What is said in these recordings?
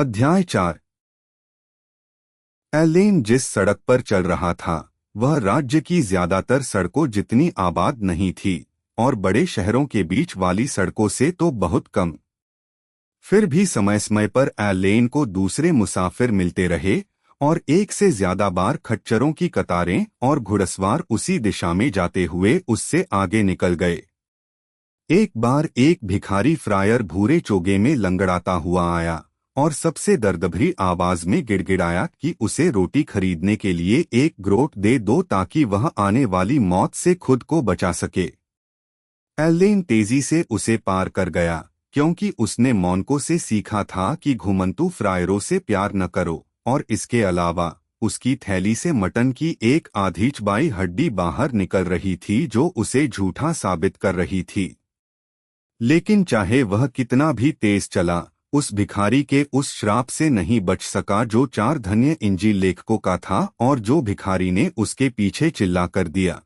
अध्याय 4। एलेन जिस सड़क पर चल रहा था वह राज्य की ज्यादातर सड़कों जितनी आबाद नहीं थी और बड़े शहरों के बीच वाली सड़कों से तो बहुत कम। फिर भी समय समय पर एलेन को दूसरे मुसाफिर मिलते रहे और एक से ज्यादा बार खच्चरों की कतारें और घुड़सवार उसी दिशा में जाते हुए उससे आगे निकल गए। एक बार एक भिखारी फ्रायर भूरे चोगे में लंगड़ाता हुआ आया और सबसे दर्दभरी आवाज में गिड़गिड़ाया कि उसे रोटी खरीदने के लिए एक ग्रोट दे दो ताकि वह आने वाली मौत से खुद को बचा सके। एलेन तेजी से उसे पार कर गया क्योंकि उसने मोनको से सीखा था कि घुमंतू फ्रायरों से प्यार न करो, और इसके अलावा उसकी थैली से मटन की एक आधी चबाई हड्डी बाहर निकल रही थी जो उसे झूठा साबित कर रही थी। लेकिन चाहे वह कितना भी तेज चला, उस भिखारी के उस श्राप से नहीं बच सका जो 4 धन्य इंजील लेखकों का था और जो भिखारी ने उसके पीछे चिल्ला कर दिया।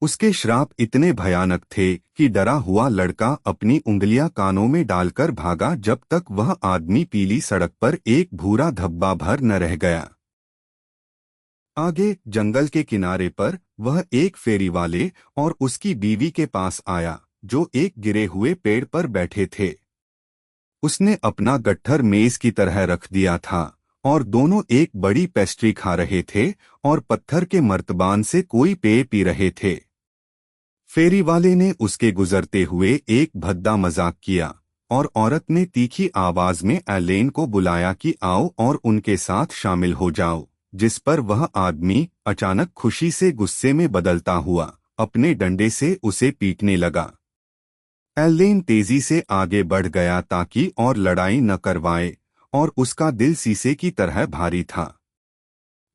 उसके श्राप इतने भयानक थे कि डरा हुआ लड़का अपनी उंगलियां कानों में डालकर भागा जब तक वह आदमी पीली सड़क पर एक भूरा धब्बा भर न रह गया। आगे जंगल के किनारे पर वह एक फेरी वाले और उसकी बीवी के पास आया जो एक गिरे हुए पेड़ पर बैठे थे। उसने अपना गट्ठर मेज की तरह रख दिया था और दोनों एक बड़ी पेस्ट्री खा रहे थे और पत्थर के मर्तबान से कोई पेय पी रहे थे। फेरी वाले ने उसके गुजरते हुए एक भद्दा मजाक किया और औरत ने तीखी आवाज में एलेन को बुलाया कि आओ और उनके साथ शामिल हो जाओ, जिस पर वह आदमी अचानक खुशी से गुस्से में बदलता हुआ अपने डंडे से उसे पीटने लगा। एलेन तेजी से आगे बढ़ गया ताकि और लड़ाई न करवाए और उसका दिल शीशे की तरह भारी था।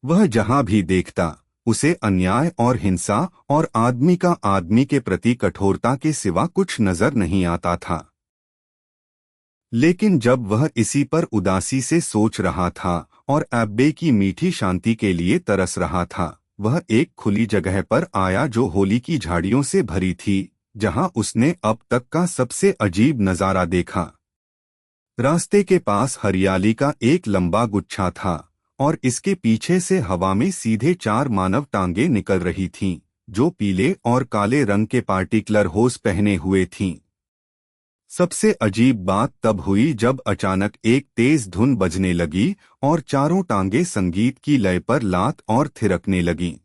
वह जहां भी देखता उसे अन्याय और हिंसा और आदमी का आदमी के प्रति कठोरता के सिवा कुछ नजर नहीं आता था। लेकिन जब वह इसी पर उदासी से सोच रहा था और एब्बे की मीठी शांति के लिए तरस रहा था, वह एक खुली जगह पर आया जो होली की झाड़ियों से भरी थी, जहां उसने अब तक का सबसे अजीब नजारा देखा। रास्ते के पास हरियाली का एक लंबा गुच्छा था और इसके पीछे से हवा में सीधे 4 मानव टांगे निकल रही थीं, जो पीले और काले रंग के पार्टिकुलर होस पहने हुए थीं। सबसे अजीब बात तब हुई जब अचानक एक तेज धुन बजने लगी और चारों टांगे संगीत की लय पर लात और थिरकने लगीं।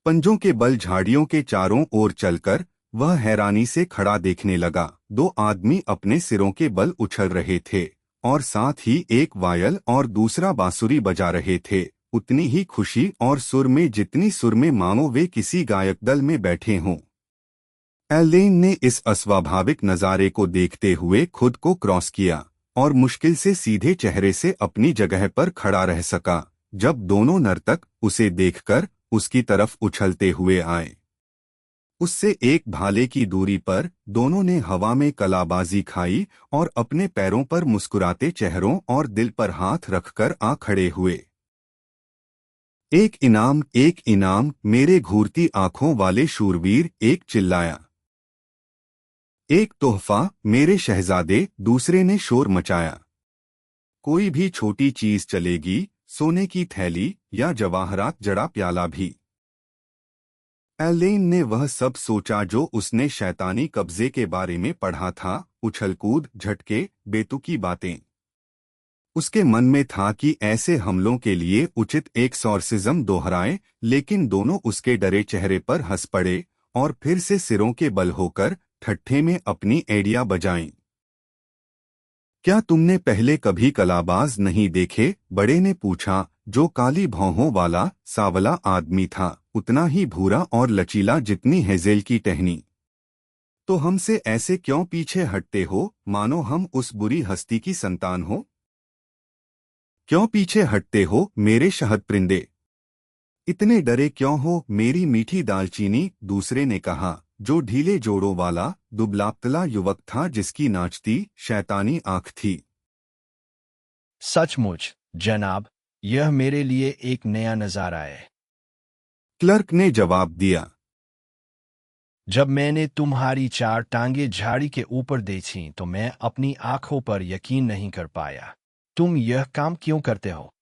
पंजों के बल झाड़ियों के चारों ओर चलकर वह हैरानी से खड़ा देखने लगा। 2 आदमी अपने सिरों के बल उछल रहे थे और साथ ही एक वायल और दूसरा बांसुरी बजा रहे थे, उतनी ही खुशी और सुर में जितनी सुर में मानो वे किसी गायक दल में बैठे हों। एलेन ने इस अस्वाभाविक नज़ारे को देखते हुए खुद को क्रॉस किया और मुश्किल से सीधे चेहरे से अपनी जगह पर खड़ा रह सका जब दोनों नर्तक उसे देखकर उसकी तरफ उछलते हुए आए। उससे एक भाले की दूरी पर दोनों ने हवा में कलाबाजी खाई और अपने पैरों पर मुस्कुराते चेहरों और दिल पर हाथ रखकर आ खड़े हुए। एक इनाम मेरे घूरती आंखों वाले शूरवीर, एक चिल्लाया। एक तोहफा मेरे शहजादे, दूसरे ने शोर मचाया। कोई भी छोटी चीज चलेगी, सोने की थैली या जवाहरात जड़ा प्याला भी। एलेन ने वह सब सोचा जो उसने शैतानी कब्जे के बारे में पढ़ा था, उछलकूद, झटके, बेतुकी बातें। उसके मन में था कि ऐसे हमलों के लिए उचित एक्सॉर्सिज्म दोहराए, लेकिन दोनों उसके डरे चेहरे पर हंस पड़े और फिर से सिरों के बल होकर ठट्ठे में अपनी एड़ियां बजाईं। क्या तुमने पहले कभी कलाबाज नहीं देखे? बड़े ने पूछा, जो काली भौहों वाला सावला आदमी था, उतना ही भूरा और लचीला जितनी हेजेल की टहनी। तो हमसे ऐसे क्यों पीछे हटते हो, मानो हम उस बुरी हस्ती की संतान हो? क्यों पीछे हटते हो मेरे शहद परिंदे? इतने डरे क्यों हो मेरी मीठी दालचीनी? दूसरे ने कहा, जो ढीले जोड़ों वाला दुबलापतला युवक था जिसकी नाचती शैतानी आंख थी। सचमुच जनाब, यह मेरे लिए एक नया नजारा है, क्लर्क ने जवाब दिया। जब मैंने तुम्हारी 4 टांगे झाड़ी के ऊपर देखी तो मैं अपनी आंखों पर यकीन नहीं कर पाया। तुम यह काम क्यों करते हो?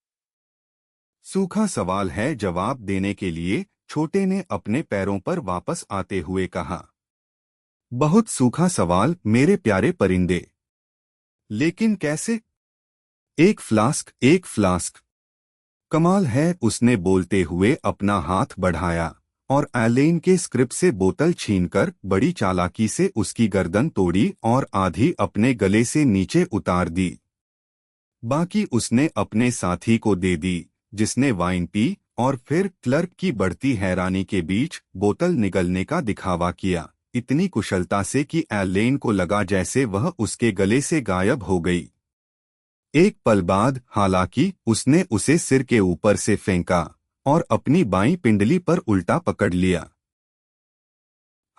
सूखा सवाल है, जवाब देने के लिए छोटे ने अपने पैरों पर वापस आते हुए कहा। बहुत सूखा सवाल मेरे प्यारे परिंदे। लेकिन कैसे? एक फ्लास्क, एक फ्लास्क। कमाल है, उसने बोलते हुए अपना हाथ बढ़ाया और एलेन के स्क्रिप्ट से बोतल छीनकर बड़ी चालाकी से उसकी गर्दन तोड़ी और आधी अपने गले से नीचे उतार दी। बाकी उसने अपने साथी को दे दी, जिसने वाइन पी और फिर क्लर्क की बढ़ती हैरानी के बीच बोतल निगलने का दिखावा किया, इतनी कुशलता से कि एलेन को लगा जैसे वह उसके गले से गायब हो गई। एक पल बाद हालांकि उसने उसे सिर के ऊपर से फेंका और अपनी बाईं पिंडली पर उल्टा पकड़ लिया।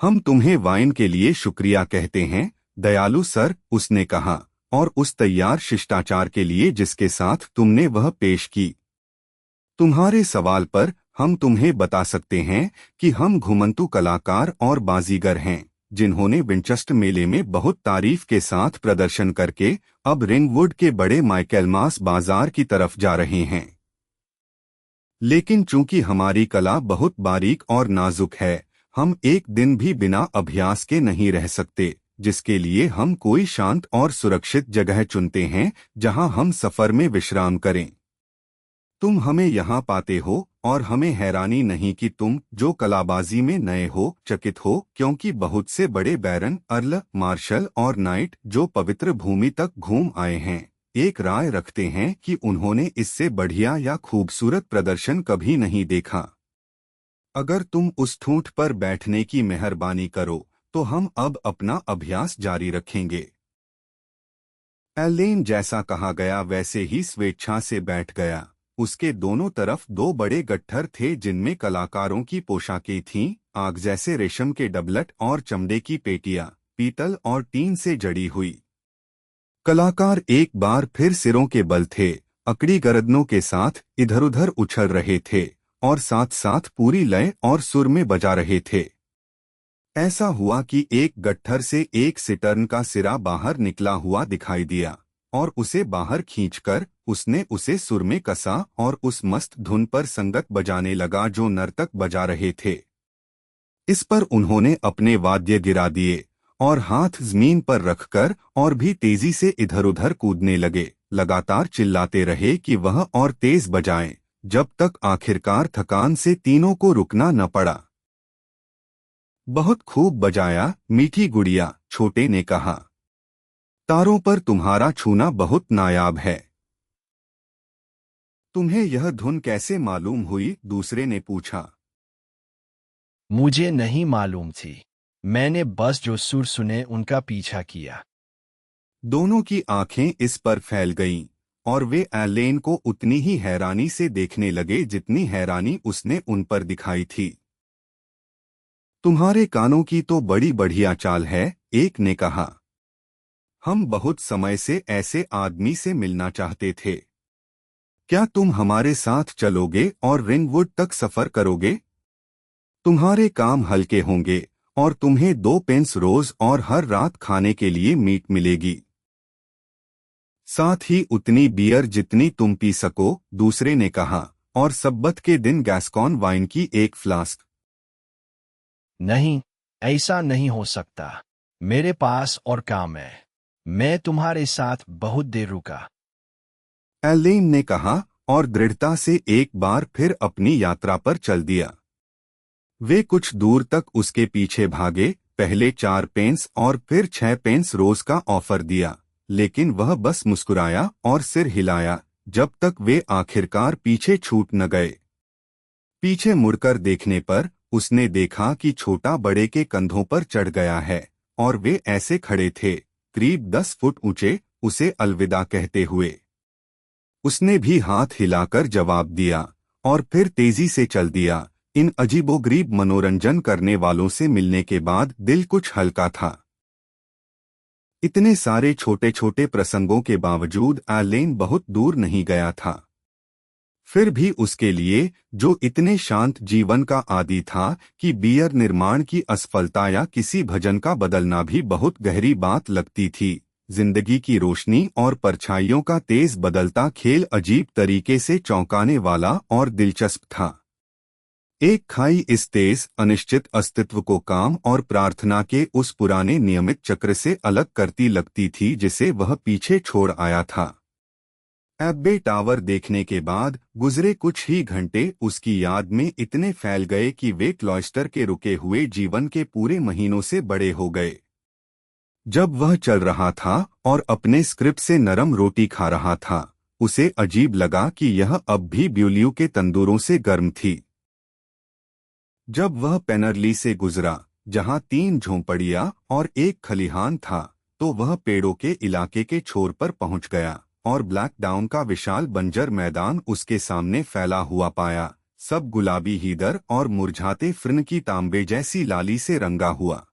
हम तुम्हें वाइन के लिए शुक्रिया कहते हैं, दयालु सर, उसने कहा, और उस तैयार शिष्टाचार के लिए जिसके साथ तुमने वह पेश की। तुम्हारे सवाल पर हम तुम्हें बता सकते हैं कि हम घुमंतू कलाकार और बाजीगर हैं, जिन्होंने विंचेस्टर मेले में बहुत तारीफ के साथ प्रदर्शन करके अब रिंगवुड के बड़े माइकेलमास बाजार की तरफ जा रहे हैं। लेकिन चूंकि हमारी कला बहुत बारीक और नाजुक है, हम एक दिन भी बिना अभ्यास के नहीं रह सकते, जिसके लिए हम कोई शांत और सुरक्षित जगह चुनते हैं जहां हम सफर में विश्राम करें। तुम हमें यहाँ पाते हो और हमें हैरानी नहीं कि तुम जो कलाबाजी में नए हो चकित हो, क्योंकि बहुत से बड़े बैरन, अर्ल, मार्शल और नाइट जो पवित्र भूमि तक घूम आए हैं, एक राय रखते हैं कि उन्होंने इससे बढ़िया या खूबसूरत प्रदर्शन कभी नहीं देखा। अगर तुम उस ठूंठ पर बैठने की मेहरबानी करो तो हम अब अपना अभ्यास जारी रखेंगे। एलेन जैसा कहा गया वैसे ही स्वेच्छा से बैठ गया। उसके दोनों तरफ दो बड़े गट्ठर थे जिनमें कलाकारों की पोशाकें थीं, आग जैसे रेशम के डबलट और चमड़े की पेटियां, पीतल और टीन से जड़ी हुई। कलाकार एक बार फिर सिरों के बल थे, अकड़ी गर्दनों के साथ इधर-उधर उछल रहे थे और साथ साथ पूरी लय और सुर में बजा रहे थे। ऐसा हुआ कि एक गट्ठर से एक सिटर्न का सिरा बाहर निकला हुआ दिखाई दिया और उसे बाहर खींचकर उसने उसे सुर में कसा और उस मस्त धुन पर संगत बजाने लगा जो नर्तक बजा रहे थे। इस पर उन्होंने अपने वाद्य गिरा दिए और हाथ जमीन पर रखकर और भी तेजी से इधर-उधर कूदने लगे, लगातार चिल्लाते रहे कि वह और तेज बजाएं, जब तक आखिरकार थकान से तीनों को रुकना न पड़ा। बहुत खूब बजाया मीठी गुड़िया, छोटे ने कहा। तारों पर तुम्हारा छूना बहुत नायाब है। तुम्हें यह धुन कैसे मालूम हुई? दूसरे ने पूछा। मुझे नहीं मालूम थी, मैंने बस जो सुर सुने उनका पीछा किया। दोनों की आंखें इस पर फैल गईं और वे एलेन को उतनी ही हैरानी से देखने लगे जितनी हैरानी उसने उन पर दिखाई थी। तुम्हारे कानों की तो बड़ी बढ़िया चाल है, एक ने कहा। हम बहुत समय से ऐसे आदमी से मिलना चाहते थे। क्या तुम हमारे साथ चलोगे और रिंगवुड तक सफर करोगे? तुम्हारे काम हल्के होंगे और तुम्हें 2 पेंस रोज और हर रात खाने के लिए मीट मिलेगी। साथ ही उतनी बियर जितनी तुम पी सको, दूसरे ने कहा, और सब्बत के दिन गैस्कॉन वाइन की एक फ्लास्क। नहीं, ऐसा नहीं हो सकता। मेरे पास और काम है। मैं तुम्हारे साथ बहुत देर रुका। एलेन ने कहा और दृढ़ता से एक बार फिर अपनी यात्रा पर चल दिया। वे कुछ दूर तक उसके पीछे भागे, पहले 4 पेंस और फिर 6 पेंस रोज का ऑफर दिया, लेकिन वह बस मुस्कुराया और सिर हिलाया जब तक वे आखिरकार पीछे छूट न गए। पीछे मुड़कर देखने पर उसने देखा कि छोटा बड़े के कंधों पर चढ़ गया है और वे ऐसे खड़े थे, करीब 10 फुट ऊंचे, उसे अलविदा कहते हुए। उसने भी हाथ हिलाकर जवाब दिया और फिर तेजी से चल दिया। इन अजीबोगरीब मनोरंजन करने वालों से मिलने के बाद दिल कुछ हल्का था। इतने सारे छोटे छोटे प्रसंगों के बावजूद एलेन बहुत दूर नहीं गया था। फिर भी उसके लिए, जो इतने शांत जीवन का आदी था कि बियर निर्माण की असफलता या किसी भजन का बदलना भी बहुत गहरी बात लगती थी, जिंदगी की रोशनी और परछाइयों का तेज बदलता खेल अजीब तरीके से चौंकाने वाला और दिलचस्प था। एक खाई इस तेज अनिश्चित अस्तित्व को काम और प्रार्थना के उस पुराने नियमित चक्र से अलग करती लगती थी जिसे वह पीछे छोड़ आया था। एब्बे टावर देखने के बाद गुजरे कुछ ही घंटे उसकी याद में इतने फैल गए कि वे क्लॉइस्टर के रुके हुए जीवन के पूरे महीनों से बड़े हो गए। जब वह चल रहा था और अपने स्क्रिप्ट से नरम रोटी खा रहा था, उसे अजीब लगा कि यह अब भी ब्यूलियो के तंदूरों से गर्म थी। जब वह पेनरली से गुजरा, जहां 3 झोंपड़ियां और एक खलिहान था, तो वह पेड़ों के इलाके के छोर पर पहुंच गया और ब्लैक डाउन का विशाल बंजर मैदान उसके सामने फैला हुआ पाया, सब गुलाबी हीदर और मुरझाते फिरन की तांबे जैसी लाली से रंगा हुआ।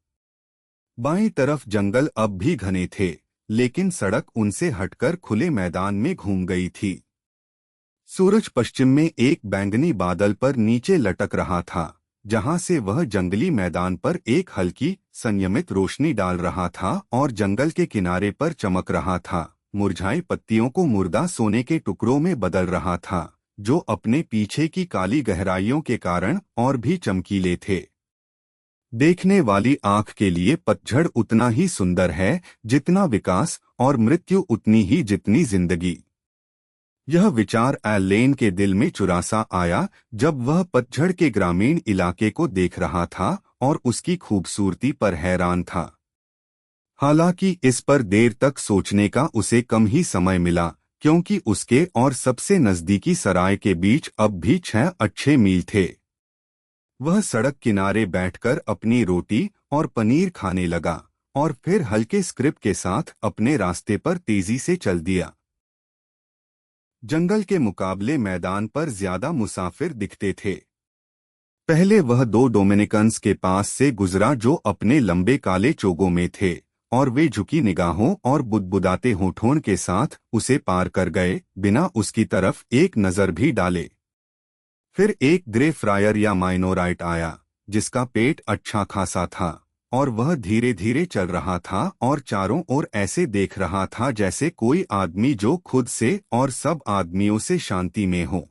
बाईं तरफ जंगल अब भी घने थे, लेकिन सड़क उनसे हटकर खुले मैदान में घूम गई थी। सूरज पश्चिम में एक बैंगनी बादल पर नीचे लटक रहा था, जहां से वह जंगली मैदान पर एक हल्की संयमित रोशनी डाल रहा था और जंगल के किनारे पर चमक रहा था, मुरझाई पत्तियों को मुर्दा सोने के टुकड़ों में बदल रहा था, जो अपने पीछे की काली गहराइयों के कारण और भी चमकीले थे। देखने वाली आंख के लिए पतझड़ उतना ही सुंदर है जितना विकास, और मृत्यु उतनी ही जितनी जिंदगी। यह विचार एलेन के दिल में चुरासा आया जब वह पतझड़ के ग्रामीण इलाके को देख रहा था और उसकी खूबसूरती पर हैरान था। हालांकि इस पर देर तक सोचने का उसे कम ही समय मिला, क्योंकि उसके और सबसे नजदीकी सराय के बीच अब भी 6 अच्छे मील थे। वह सड़क किनारे बैठकर अपनी रोटी और पनीर खाने लगा और फिर हल्के स्क्रिप्ट के साथ अपने रास्ते पर तेजी से चल दिया। जंगल के मुकाबले मैदान पर ज्यादा मुसाफिर दिखते थे। पहले वह 2 डोमिनिकन्स के पास से गुजरा जो अपने लंबे काले चोगों में थे, और वे झुकी निगाहों और बुदबुदाते होठों के साथ उसे पार कर गए, बिना उसकी तरफ एक नजर भी डाले। फिर एक ग्रे फ्रायर या माइनोराइट आया, जिसका पेट अच्छा खासा था, और वह धीरे धीरे चल रहा था और चारों ओर ऐसे देख रहा था जैसे कोई आदमी जो खुद से और सब आदमियों से शांति में हो।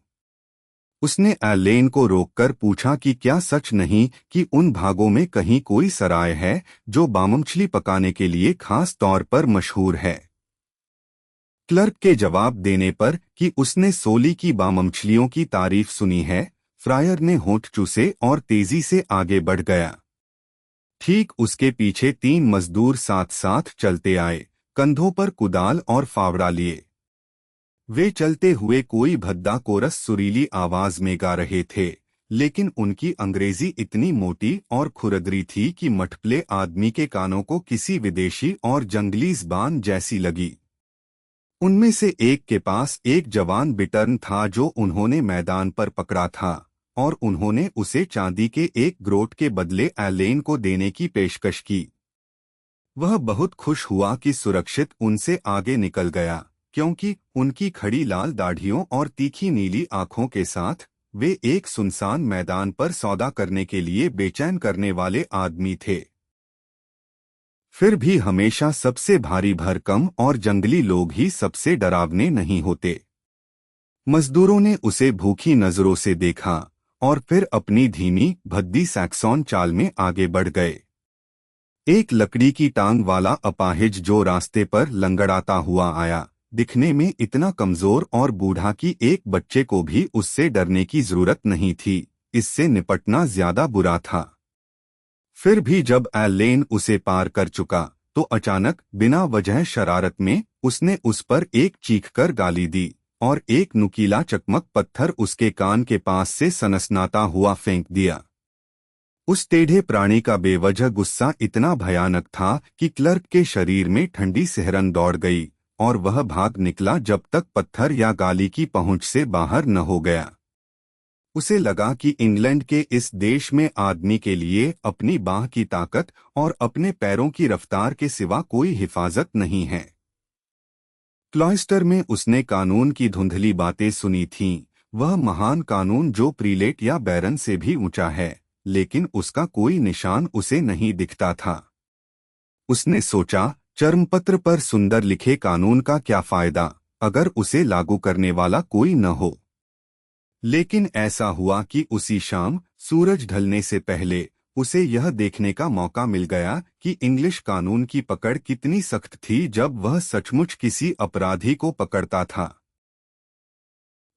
उसने एलेन को रोककर पूछा कि क्या सच नहीं कि उन भागों में कहीं कोई सराय है जो बाममछली पकाने के लिए खास तौर पर मशहूर है। क्लर्क के जवाब देने पर कि उसने सोली की बाममछलियों की तारीफ सुनी है, फ्रायर ने होंठ चूसे और तेजी से आगे बढ़ गया। ठीक उसके पीछे 3 मजदूर साथ साथ चलते आए, कंधों पर कुदाल और फावड़ा लिए। वे चलते हुए कोई भद्दा कोरस सुरीली आवाज में गा रहे थे, लेकिन उनकी अंग्रेजी इतनी मोटी और खुरदरी थी कि मठपले आदमी के कानों को किसी विदेशी और जंगली ज़बान जैसी लगी। उनमें से एक के पास एक जवान बिटर्न था जो उन्होंने मैदान पर पकड़ा था, और उन्होंने उसे चांदी के एक ग्रोट के बदले एलेन को देने की पेशकश की। वह बहुत खुश हुआ कि सुरक्षित उनसे आगे निकल गया, क्योंकि उनकी खड़ी लाल दाढ़ियों और तीखी नीली आंखों के साथ वे एक सुनसान मैदान पर सौदा करने के लिए बेचैन करने वाले आदमी थे। फिर भी हमेशा सबसे भारी भरकम और जंगली लोग ही सबसे डरावने नहीं होते। मजदूरों ने उसे भूखी नजरों से देखा और फिर अपनी धीमी भद्दी सैक्सोन चाल में आगे बढ़ गए। एक लकड़ी की टांग वाला अपाहिज जो रास्ते पर लंगड़ाता हुआ आया, दिखने में इतना कमजोर और बूढ़ा कि एक बच्चे को भी उससे डरने की जरूरत नहीं थी। इससे निपटना ज्यादा बुरा था। फिर भी जब एलेन उसे पार कर चुका, तो अचानक बिना वजह शरारत में उसने उस पर एक चीख कर गाली दी और एक नुकीला चकमक पत्थर उसके कान के पास से सनसनाता हुआ फेंक दिया। उस टेढ़े प्राणी का बेवजह गुस्सा इतना भयानक था कि क्लर्क के शरीर में ठंडी सिहरन दौड़ गई और वह भाग निकला जब तक पत्थर या गाली की पहुंच से बाहर न हो गया। उसे लगा कि इंग्लैंड के इस देश में आदमी के लिए अपनी बाह की ताकत और अपने पैरों की रफ्तार के सिवा कोई हिफाजत नहीं है। क्लॉइस्टर में उसने कानून की धुंधली बातें सुनी थीं, वह महान कानून जो प्रीलेट या बैरन से भी ऊंचा है, लेकिन उसका कोई निशान उसे नहीं दिखता था। उसने सोचा, चर्मपत्र पर सुंदर लिखे कानून का क्या फायदा अगर उसे लागू करने वाला कोई न हो। लेकिन ऐसा हुआ कि उसी शाम सूरज ढलने से पहले उसे यह देखने का मौका मिल गया कि इंग्लिश कानून की पकड़ कितनी सख्त थी जब वह सचमुच किसी अपराधी को पकड़ता था।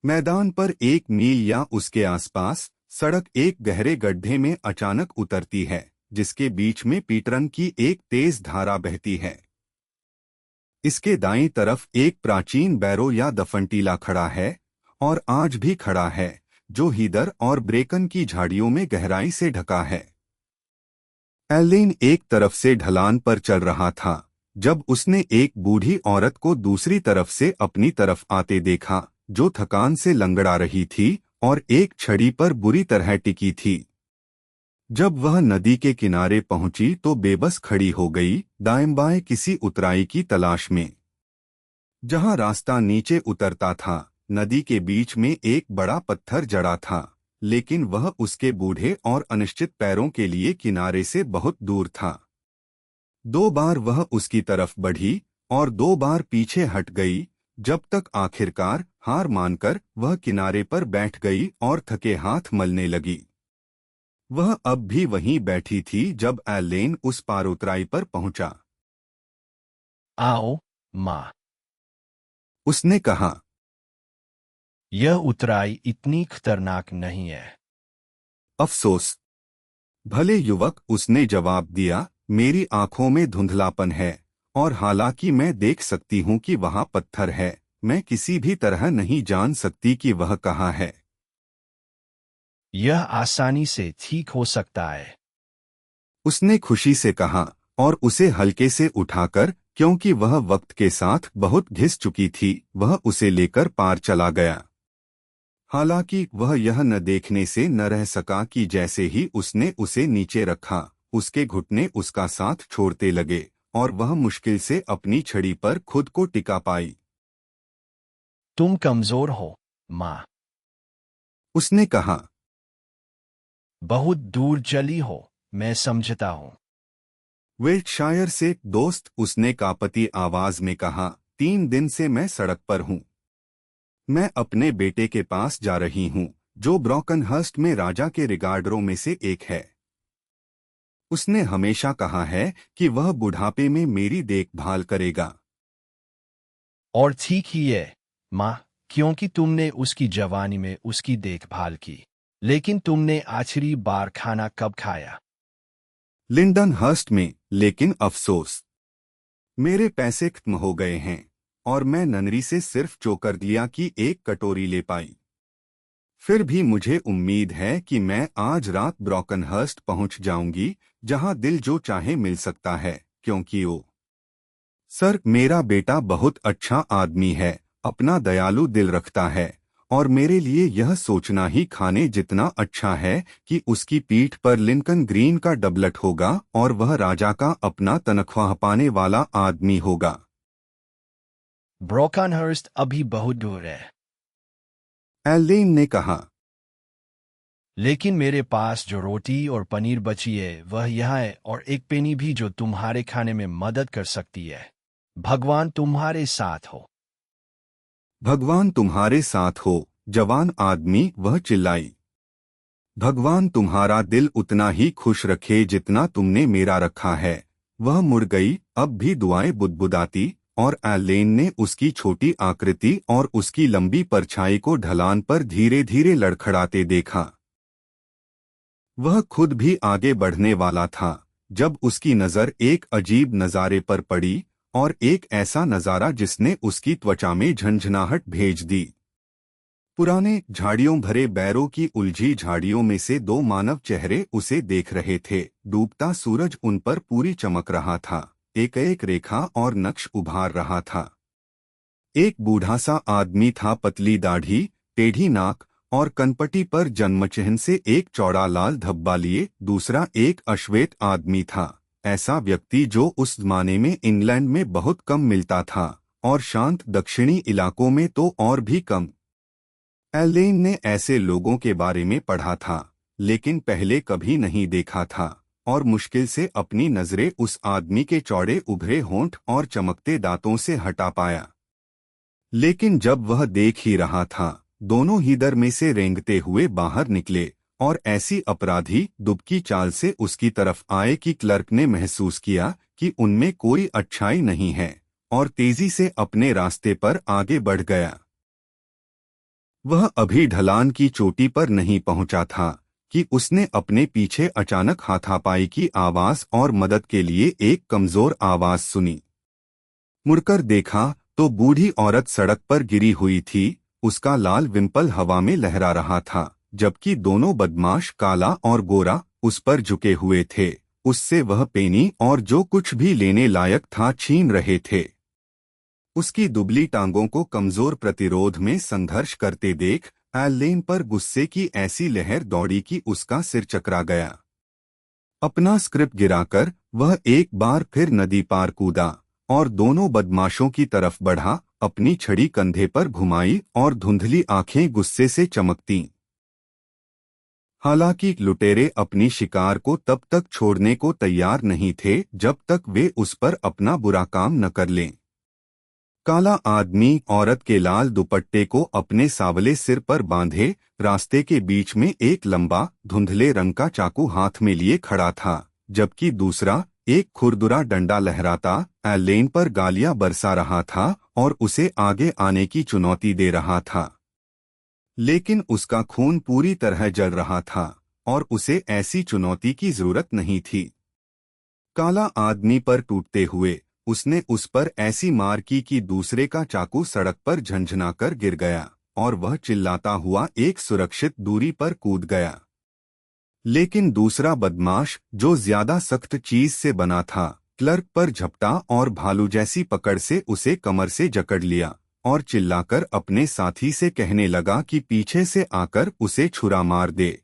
मैदान पर 1 मील या उसके आसपास सड़क एक गहरे गड्ढे में अचानक उतरती है, जिसके बीच में पीटरन की एक तेज धारा बहती है। इसके दाईं तरफ एक प्राचीन बैरो या दफनटीला खड़ा है, और आज भी खड़ा है, जो हीदर और ब्रेकन की झाड़ियों में गहराई से ढका है। एलेन एक तरफ से ढलान पर चल रहा था जब उसने एक बूढ़ी औरत को दूसरी तरफ से अपनी तरफ आते देखा, जो थकान से लंगड़ा रही थी और एक छड़ी पर बुरी तरह टिकी थी। जब वह नदी के किनारे पहुंची तो बेबस खड़ी हो गई, दाएं बाएं किसी उतराई की तलाश में। जहां रास्ता नीचे उतरता था, नदी के बीच में एक बड़ा पत्थर जड़ा था, लेकिन वह उसके बूढ़े और अनिश्चित पैरों के लिए किनारे से बहुत दूर था। 2 बार वह उसकी तरफ बढ़ी और 2 बार पीछे हट गई, जब तक आखिरकार हार मानकर वह किनारे पर बैठ गई और थके हाथ मलने लगी। वह अब भी वहीं बैठी थी जब एलेन उस पार उतराई पर पहुंचा। आओ, माँ। उसने कहा। यह उतराई इतनी खतरनाक नहीं है। अफसोस। भले युवक, उसने जवाब दिया, मेरी आंखों में धुंधलापन है, और हालांकि मैं देख सकती हूं कि वहां पत्थर है, मैं किसी भी तरह नहीं जान सकती कि वह कहाँ है। यह आसानी से ठीक हो सकता है, उसने खुशी से कहा, और उसे हल्के से उठाकर, क्योंकि वह वक्त के साथ बहुत घिस चुकी थी, वह उसे लेकर पार चला गया। हालांकि वह यह न देखने से न रह सका कि जैसे ही उसने उसे नीचे रखा, उसके घुटने उसका साथ छोड़ते लगे और वह मुश्किल से अपनी छड़ी पर खुद को टिका पाई। तुम कमजोर हो, माँ। उसने कहा। बहुत दूर चली हो, मैं समझता हूँ। विल्टशायर से एक दोस्त, उसने कांपती आवाज में कहा, 3 दिन से मैं सड़क पर हूँ। मैं अपने बेटे के पास जा रही हूँ, जो ब्रोकनहर्स्ट में राजा के रिगार्डरों में से एक है। उसने हमेशा कहा है कि वह बुढ़ापे में मेरी देखभाल करेगा। और ठीक ही है, माँ, क्योंकि तुमने उसकी जवानी में उसकी देखभाल की। लेकिन तुमने आखिरी बार खाना कब खाया? लिंडनहर्स्ट में, लेकिन अफसोस, मेरे पैसे खत्म हो गए हैं, और मैं ननरी से सिर्फ चोकर दिया की एक कटोरी ले पाई। फिर भी मुझे उम्मीद है कि मैं आज रात ब्रोकनहर्स्ट पहुंच जाऊंगी, जहां दिल जो चाहे मिल सकता है, क्योंकि ओ सर, मेरा बेटा बहुत अच्छा आदमी है, अपना दयालु दिल रखता है, और मेरे लिए यह सोचना ही खाने जितना अच्छा है कि उसकी पीठ पर लिंकन ग्रीन का डबलट होगा और वह राजा का अपना तनख्वाह पाने वाला आदमी होगा। ब्रोकनहर्स्ट अभी बहुत दूर है, एलेन ने कहा। लेकिन मेरे पास जो रोटी और पनीर बची है वह यहाँ है, और एक पेनी भी जो तुम्हारे खाने में मदद कर सकती है। भगवान तुम्हारे साथ हो। भगवान तुम्हारे साथ हो, जवान आदमी, वह चिल्लाई। भगवान तुम्हारा दिल उतना ही खुश रखे जितना तुमने मेरा रखा है। वह मुड़ गई, अब भी दुआएं बुदबुदाती, और एलेन ने उसकी छोटी आकृति और उसकी लंबी परछाई को ढलान पर धीरे धीरे लड़खड़ाते देखा। वह खुद भी आगे बढ़ने वाला था जब उसकी नजर एक अजीब नजारे पर पड़ी, और एक ऐसा नजारा जिसने उसकी त्वचा में झंझनाहट भेज दी। पुराने झाड़ियों भरे बैरों की उलझी झाड़ियों में से 2 मानव चेहरे उसे देख रहे थे। डूबता सूरज उन पर पूरी चमक रहा था, एक एक रेखा और नक्श उभार रहा था। एक बूढ़ा सा आदमी था, पतली दाढ़ी, टेढ़ी नाक और कनपटी पर जन्मचिह्न से एक चौड़ा लाल धब्बा लिए। दूसरा एक अश्वेत आदमी था, ऐसा व्यक्ति जो उस जमाने में इंग्लैंड में बहुत कम मिलता था, और शांत दक्षिणी इलाकों में तो और भी कम। एलेन ने ऐसे लोगों के बारे में पढ़ा था, लेकिन पहले कभी नहीं देखा था, और मुश्किल से अपनी नजरें उस आदमी के चौड़े उभरे होंठ और चमकते दांतों से हटा पाया। लेकिन जब वह देख ही रहा था, दोनों ही दर में से रेंगते हुए बाहर निकले और ऐसी अपराधी दुबकी चाल से उसकी तरफ आए कि क्लर्क ने महसूस किया कि उनमें कोई अच्छाई नहीं है और तेजी से अपने रास्ते पर आगे बढ़ गया। वह अभी ढलान की चोटी पर नहीं पहुंचा था कि उसने अपने पीछे अचानक हाथापाई की आवाज और मदद के लिए एक कमजोर आवाज सुनी। मुड़कर देखा तो बूढ़ी औरत सड़क पर गिरी हुई थी। उसका लाल विम्पल हवा में लहरा रहा था, जबकि दोनों बदमाश काला और गोरा उस पर झुके हुए थे। उससे वह पेनी और जो कुछ भी लेने लायक था छीन रहे थे। उसकी दुबली टांगों को कमजोर प्रतिरोध में संघर्ष करते देख एलेन पर गुस्से की ऐसी लहर दौड़ी कि उसका सिर चकरा गया। अपना स्क्रिप्ट गिराकर वह एक बार फिर नदी पार कूदा और दोनों बदमाशों की तरफ बढ़ा, अपनी छड़ी कंधे पर घुमाई और धुंधली आंखें गुस्से से चमकतीं। हालांकि लुटेरे अपनी शिकार को तब तक छोड़ने को तैयार नहीं थे जब तक वे उस पर अपना बुरा काम न कर लें। काला आदमी औरत के लाल दुपट्टे को अपने सावले सिर पर बांधे रास्ते के बीच में एक लंबा धुंधले रंग का चाकू हाथ में लिए खड़ा था, जबकि दूसरा एक खुरदुरा डंडा लहराता एलेन पर गालियां बरसा रहा था और उसे आगे आने की चुनौती दे रहा था। लेकिन उसका खून पूरी तरह जल रहा था और उसे ऐसी चुनौती की जरूरत नहीं थी। काला आदमी पर टूटते हुए उसने उस पर ऐसी मार की कि दूसरे का चाकू सड़क पर झंझनाकर गिर गया और वह चिल्लाता हुआ एक सुरक्षित दूरी पर कूद गया। लेकिन दूसरा बदमाश, जो ज्यादा सख्त चीज से बना था, क्लर्क पर झपटा और भालू जैसी पकड़ से उसे कमर से जकड़ लिया और चिल्लाकर अपने साथी से कहने लगा कि पीछे से आकर उसे छुरा मार दे।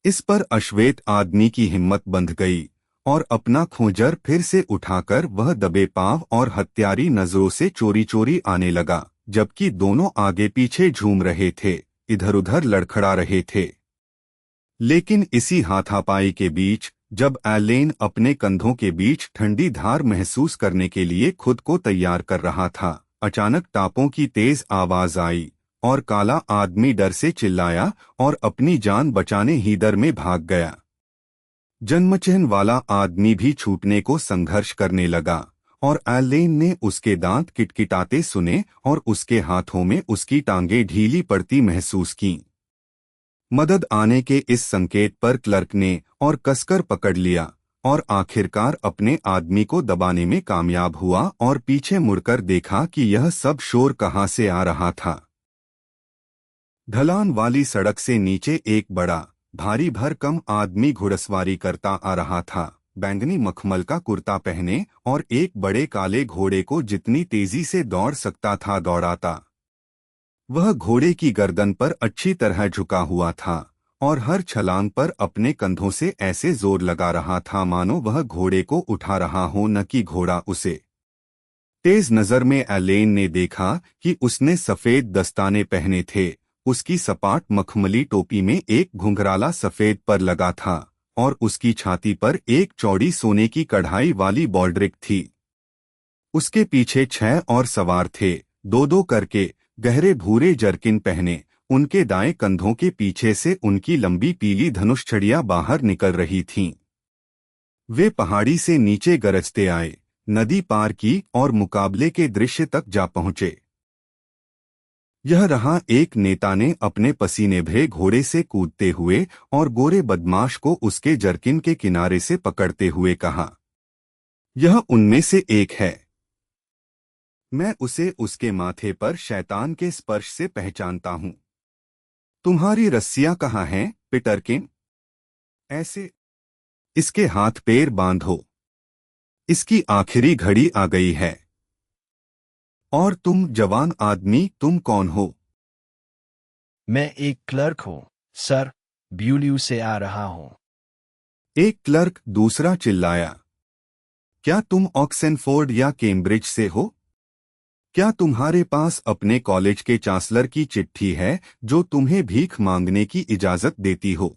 इस पर अश्वेत आदमी की हिम्मत बंध गई और अपना खोंजर फिर से उठाकर वह दबे पांव और हत्यारी नजरों से चोरी चोरी आने लगा, जबकि दोनों आगे पीछे झूम रहे थे, इधर उधर लड़खड़ा रहे थे। लेकिन इसी हाथापाई के बीच जब एलेन अपने कंधों के बीच ठंडी धार महसूस करने के लिए खुद को तैयार कर रहा था, अचानक टापों की तेज आवाज आई और काला आदमी डर से चिल्लाया और अपनी जान बचाने ही दर में भाग गया। जन्मचिन्ह वाला आदमी भी छूटने को संघर्ष करने लगा और एलेन ने उसके दांत किटकिटाते सुने और उसके हाथों में उसकी टांगें ढीली पड़ती महसूस की। मदद आने के इस संकेत पर क्लर्क ने और कसकर पकड़ लिया और आखिरकार अपने आदमी को दबाने में कामयाब हुआ और पीछे मुड़कर देखा कि यह सब शोर कहां से आ रहा था। ढलान वाली सड़क से नीचे एक बड़ा भारी भरकम आदमी घुड़सवारी करता आ रहा था, बैंगनी मखमल का कुर्ता पहने और एक बड़े काले घोड़े को जितनी तेजी से दौड़ सकता था दौड़ाता। वह घोड़े की गर्दन पर अच्छी तरह झुका हुआ था और हर छलांग पर अपने कंधों से ऐसे जोर लगा रहा था मानो वह घोड़े को उठा रहा हो, न कि घोड़ा उसे। तेज नजर में एलेन ने देखा कि उसने सफेद दस्ताने पहने थे, उसकी सपाट मखमली टोपी में एक घुंघराला सफेद पर लगा था और उसकी छाती पर एक चौड़ी सोने की कढ़ाई वाली बॉर्डरिक थी। उसके पीछे 6 और सवार थे, 2-2 करके, गहरे भूरे जरकिन पहने। उनके दाएं कंधों के पीछे से उनकी लंबी पीली धनुष छड़ियां बाहर निकल रही थीं। वे पहाड़ी से नीचे गरजते आए, नदी पार की और मुकाबले के दृश्य तक जा पहुंचे। यह रहा एक नेता ने अपने पसीने भरे घोड़े से कूदते हुए और गोरे बदमाश को उसके जरकिन के किनारे से पकड़ते हुए कहा, यह उनमें से एक है। मैं उसे उसके माथे पर शैतान के स्पर्श से पहचानता हूं। तुम्हारी रस्सियां कहाँ हैं, पीटरकिन? ऐसे इसके हाथ पैर बांधो, इसकी आखिरी घड़ी आ गई है। और तुम जवान आदमी, तुम कौन हो? मैं एक क्लर्क हूँ, सर, ब्यूलियू से आ रहा हूँ। एक क्लर्क दूसरा चिल्लाया। क्या तुम ऑक्सफोर्ड या कैम्ब्रिज से हो? क्या तुम्हारे पास अपने कॉलेज के चांसलर की चिट्ठी है जो तुम्हें भीख मांगने की इजाजत देती हो?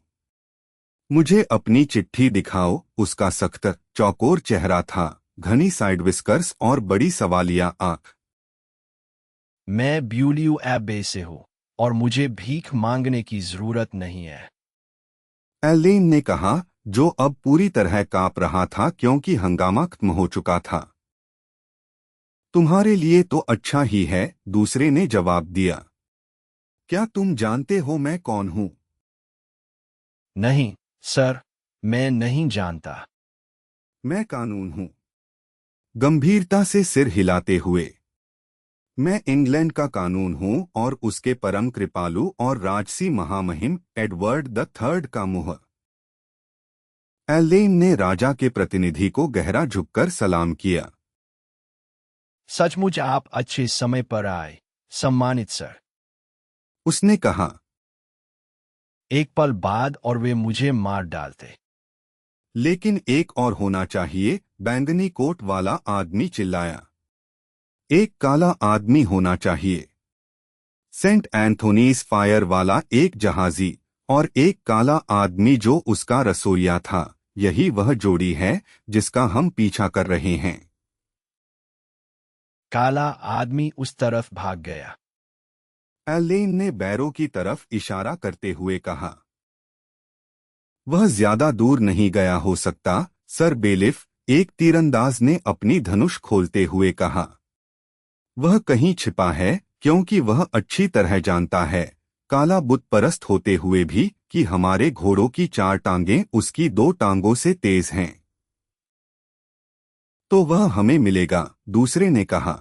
मुझे अपनी चिट्ठी दिखाओ। उसका सख्त चौकोर चेहरा था, घनी साइड विस्कर्स और बड़ी सवालिया आंख। मैं ब्यूलियो एबे से हूँ और मुझे भीख मांगने की जरूरत नहीं है। एलेन ने कहा, जो अब पूरी तरह कांप रहा था क्योंकि हंगामा खत्म हो चुका था। तुम्हारे लिए तो अच्छा ही है, दूसरे ने जवाब दिया। क्या तुम जानते हो मैं कौन हूँ? नहीं, सर, मैं नहीं जानता। मैं कानून हूँ, गंभीरता से सिर हिलाते हुए। मैं इंग्लैंड का कानून हूँ और उसके परम कृपालु और राजसी महामहिम एडवर्ड द थर्ड का मुँह। एलेन ने राजा के प्रतिनिधि को गहरा झुककर सलाम किया। सचमुच आप अच्छे समय पर आए, सम्मानित सर। उसने कहा। एक पल बाद और वे मुझे मार डालते। लेकिन एक और होना चाहिए, बैंगनी कोट वाला आदमी चिल्लाया। एक काला आदमी होना चाहिए। सेंट एंथोनीज फायर वाला एक जहाजी और एक काला आदमी जो उसका रसोइया था, यही वह जोड़ी है जिसका हम पीछा कर रहे हैं। काला आदमी उस तरफ भाग गया। एलेन ने बैरो की तरफ इशारा करते हुए कहा। वह ज्यादा दूर नहीं गया हो सकता, सर बेलिफ, एक तीरंदाज ने अपनी धनुष खोलते हुए कहा। वह कहीं छिपा है, क्योंकि वह अच्छी तरह जानता है, काला बुत परस्त होते हुए भी, कि हमारे घोड़ों की 4 टांगें उसकी 2 टांगों से तेज हैं। तो वह हमें मिलेगा, दूसरे ने कहा।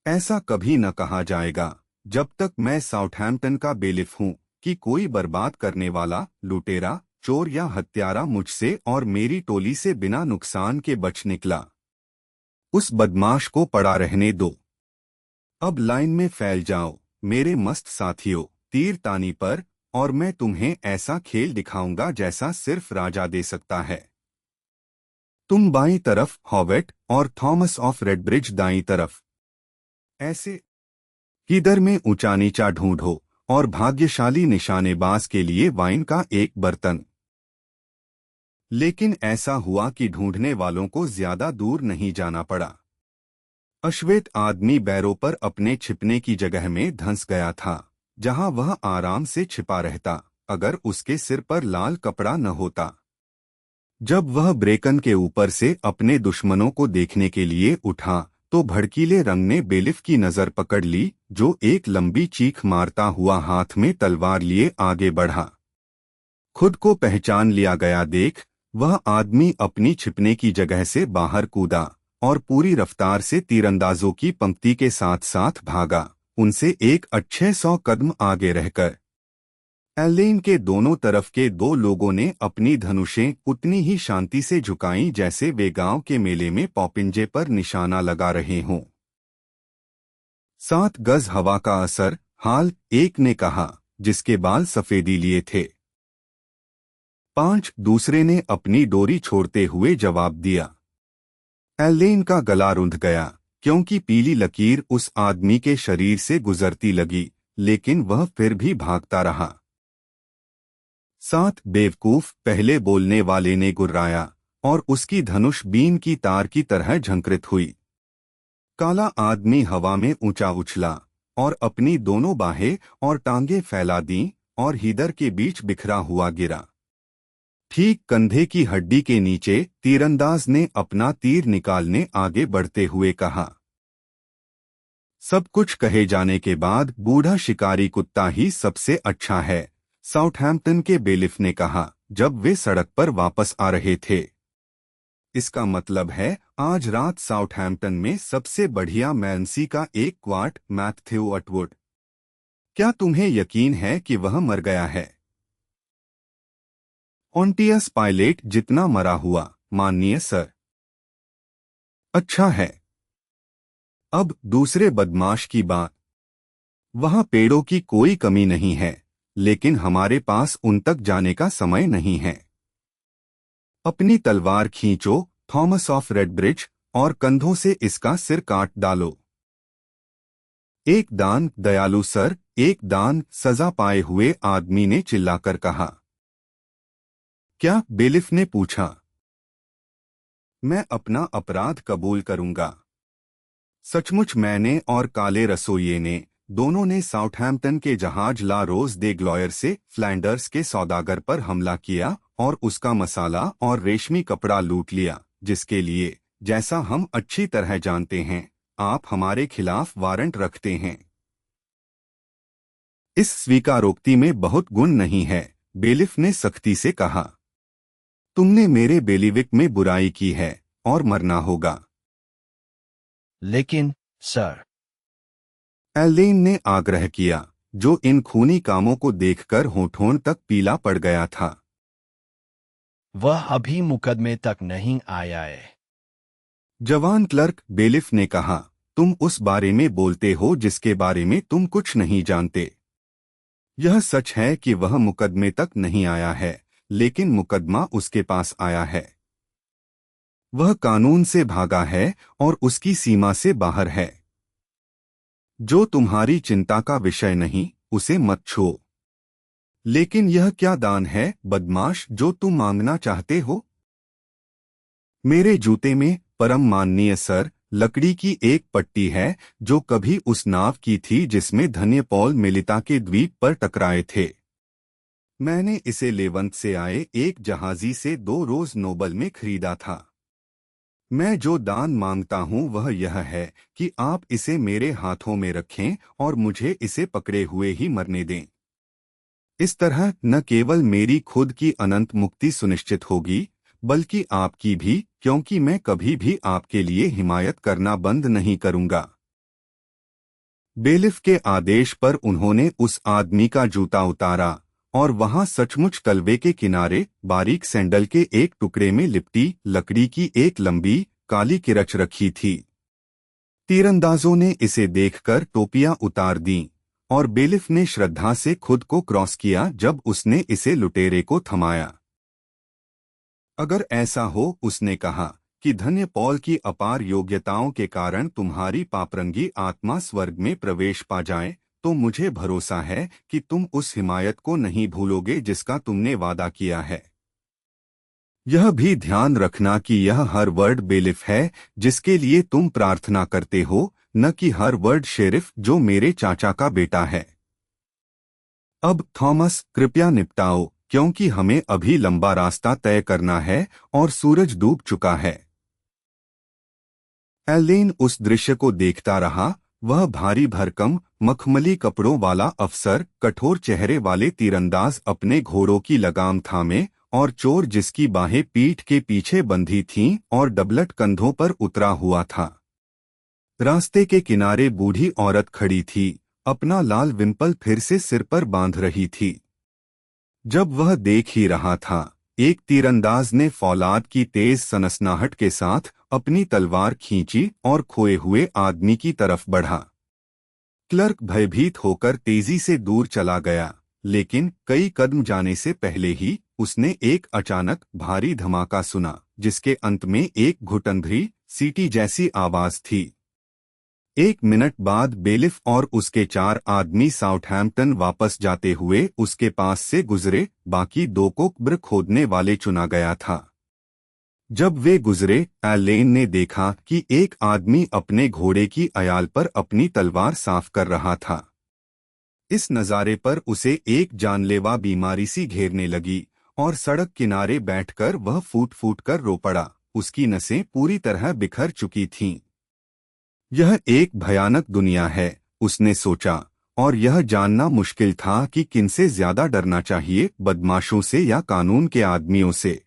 ऐसा कभी न कहा जाएगा, जब तक मैं साउथहैम्पटन का बेलिफ हूँ, कि कोई बर्बाद करने वाला, लुटेरा, चोर या हत्यारा मुझसे और मेरी टोली से बिना नुकसान के बच निकला। उस बदमाश को पड़ा रहने दो। अब लाइन में फैल जाओ, मेरे मस्त साथियों, तीर तानी पर, और मैं तुम्हें ऐसा खेल दिखाऊंगा जैसा सिर्फ राजा दे सकता है। तुम बाईं तरफ हॉवेट और थॉमस ऑफ रेडब्रिज दाईं तरफ। ऐसे किधर में ऊंचा नीचा ढूंढो और भाग्यशाली निशानेबाज के लिए वाइन का एक बर्तन। लेकिन ऐसा हुआ कि ढूंढने वालों को ज्यादा दूर नहीं जाना पड़ा। अश्वेत आदमी बैरों पर अपने छिपने की जगह में धंस गया था, जहां वह आराम से छिपा रहता, अगर उसके सिर पर लाल कपड़ा न होता। जब वह ब्रेकन के ऊपर से अपने दुश्मनों को देखने के लिए उठा, तो भड़कीले रंग ने बेलिफ की नजर पकड़ ली, जो एक लंबी चीख मारता हुआ हाथ में तलवार लिए आगे बढ़ा। खुद को पहचान लिया गया देख, वह आदमी अपनी छिपने की जगह से बाहर कूदा और पूरी रफ्तार से तीरंदाजों की पंक्ति के साथ साथ भागा, उनसे एक अच्छे 100 कदम आगे रहकर। एलेन के दोनों तरफ के 2 लोगों ने अपनी धनुषें उतनी ही शांति से झुकाईं जैसे वे गांव के मेले में पौपिंजे पर निशाना लगा रहे हों। 7 गज हवा का असर, हाल, एक ने कहा, जिसके बाल सफेदी लिए थे। 5, दूसरे ने अपनी डोरी छोड़ते हुए जवाब दिया। एलेन का गला रुंध गया, क्योंकि पीली लकीर उस आदमी के शरीर से गुजरती लगी, लेकिन वह फिर भी भागता रहा। 7, बेवकूफ, पहले बोलने वाले ने गुर्राया, और उसकी धनुष बीन की तार की तरह झंकृत हुई। काला आदमी हवा में ऊंचा उछला और अपनी दोनों बाहें और टांगें फैला दीं और हीदर के बीच बिखरा हुआ गिरा। ठीक कंधे की हड्डी के नीचे तीरंदाज ने अपना तीर निकालने आगे बढ़ते हुए कहा। सब कुछ कहे जाने के बाद बूढ़ा शिकारी कुत्ता ही सबसे अच्छा है, साउथहैम्पटन के बेलिफ ने कहा, जब वे सड़क पर वापस आ रहे थे। इसका मतलब है, आज रात साउथहैम्पटन में सबसे बढ़िया मैन्सी का एक क्वार्ट मैथ्यू अटवुड। क्या तुम्हें यकीन है कि वह मर गया है? ओंटियस पायलट जितना मरा हुआ, माननीय सर। अच्छा है। अब दूसरे बदमाश की बात। वहां पेड़ों की कोई कमी नहीं है, लेकिन हमारे पास उन तक जाने का समय नहीं है। अपनी तलवार खींचो, थॉमस ऑफ रेडब्रिज, और कंधों से इसका सिर काट डालो। एक दान, दयालु सर, एक दान, सजा पाए हुए आदमी ने चिल्लाकर कहा। क्या? बेलिफ ने पूछा। मैं अपना अपराध कबूल करूंगा। सचमुच मैंने और काले रसोइये ने दोनों ने साउथहैम्पटन के जहाज ला रोज दे ग्लॉयर से फ्लैंडर्स के सौदागर पर हमला किया और उसका मसाला और रेशमी कपड़ा लूट लिया, जिसके लिए, जैसा हम अच्छी तरह जानते हैं, आप हमारे खिलाफ वारंट रखते हैं। इस स्वीकारोक्ति में बहुत गुण नहीं है, बेलिफ ने सख्ती से कहा। तुमने मेरे बेलिविक में बुराई की है और मरना होगा। लेकिन सर, एलेन ने आग्रह किया, जो इन खूनी कामों को देखकर होठों तक पीला पड़ गया था। वह अभी मुकदमे तक नहीं आया है। जवान क्लर्क, बेलिफ ने कहा, तुम उस बारे में बोलते हो जिसके बारे में तुम कुछ नहीं जानते। यह सच है कि वह मुकदमे तक नहीं आया है, लेकिन मुकदमा उसके पास आया है। वह कानून से भागा है और उसकी सीमा से बाहर है। जो तुम्हारी चिंता का विषय नहीं, उसे मत छुओ। लेकिन यह क्या दान है, बदमाश, जो तुम मांगना चाहते हो? मेरे जूते में, परम माननीय सर, लकड़ी की एक पट्टी है जो कभी उस नाव की थी जिसमें धन्य पॉल मिलिता के द्वीप पर टकराए थे। मैंने इसे लेवंत से आए एक जहाजी से 2 रोज नोबल में खरीदा था। मैं जो दान मांगता हूं वह यह है कि आप इसे मेरे हाथों में रखें और मुझे इसे पकड़े हुए ही मरने दें। इस तरह न केवल मेरी खुद की अनंत मुक्ति सुनिश्चित होगी, बल्कि आपकी भी, क्योंकि मैं कभी भी आपके लिए हिमायत करना बंद नहीं करूंगा। बेलिफ के आदेश पर उन्होंने उस आदमी का जूता उतारा और वहां सचमुच तलवे के किनारे बारीक सैंडल के एक टुकड़े में लिपटी लकड़ी की एक लंबी काली किरच रखी थी। तीरंदाजों ने इसे देखकर टोपियां उतार दीं और बेलिफ ने श्रद्धा से खुद को क्रॉस किया जब उसने इसे लुटेरे को थमाया। अगर ऐसा हो, उसने कहा, कि धन्य पॉल की अपार योग्यताओं के कारण तुम्हारी पापरंगी आत्मा स्वर्ग में प्रवेश पा जाए, तो मुझे भरोसा है कि तुम उस हिमायत को नहीं भूलोगे जिसका तुमने वादा किया है। यह भी ध्यान रखना कि यह हर वर्ड बेलिफ है जिसके लिए तुम प्रार्थना करते हो, न कि हर वर्ड शेरिफ जो मेरे चाचा का बेटा है। अब थॉमस, कृपया निपटाओ, क्योंकि हमें अभी लंबा रास्ता तय करना है और सूरज डूब चुका है। एलेन उस दृश्य को देखता रहा। वह भारी भरकम मखमली कपड़ों वाला अफसर, कठोर चेहरे वाले तीरंदाज अपने घोड़ों की लगाम थामे, और चोर जिसकी बाहें पीठ के पीछे बंधी थीं और डबलट कंधों पर उतरा हुआ था। रास्ते के किनारे बूढ़ी औरत खड़ी थी, अपना लाल विंपल फिर से सिर पर बांध रही थी। जब वह देख ही रहा था, एक तीरंदाज ने फौलाद की तेज सनसनाहट के साथ अपनी तलवार खींची और खोए हुए आदमी की तरफ बढ़ा। क्लर्क भयभीत होकर तेजी से दूर चला गया, लेकिन कई कदम जाने से पहले ही उसने एक अचानक भारी धमाका सुना, जिसके अंत में एक घुटनभरी सीटी जैसी आवाज थी। 1 मिनट बाद बेलिफ और उसके 4 आदमी साउथहैम्पटन वापस जाते हुए उसके पास से गुजरे। बाकी 2 को कब्र खोदने वाले चुना गया था। जब वे गुजरे, एलेन ने देखा कि एक आदमी अपने घोड़े की अयाल पर अपनी तलवार साफ कर रहा था। इस नज़ारे पर उसे एक जानलेवा बीमारी सी घेरने लगी और सड़क किनारे बैठकर वह फूट फूट कर रो पड़ा। उसकी नसें पूरी तरह बिखर चुकी थीं। यह एक भयानक दुनिया है, उसने सोचा, और यह जानना मुश्किल था कि किनसे ज्यादा डरना चाहिए, बदमाशों से या कानून के आदमियों से।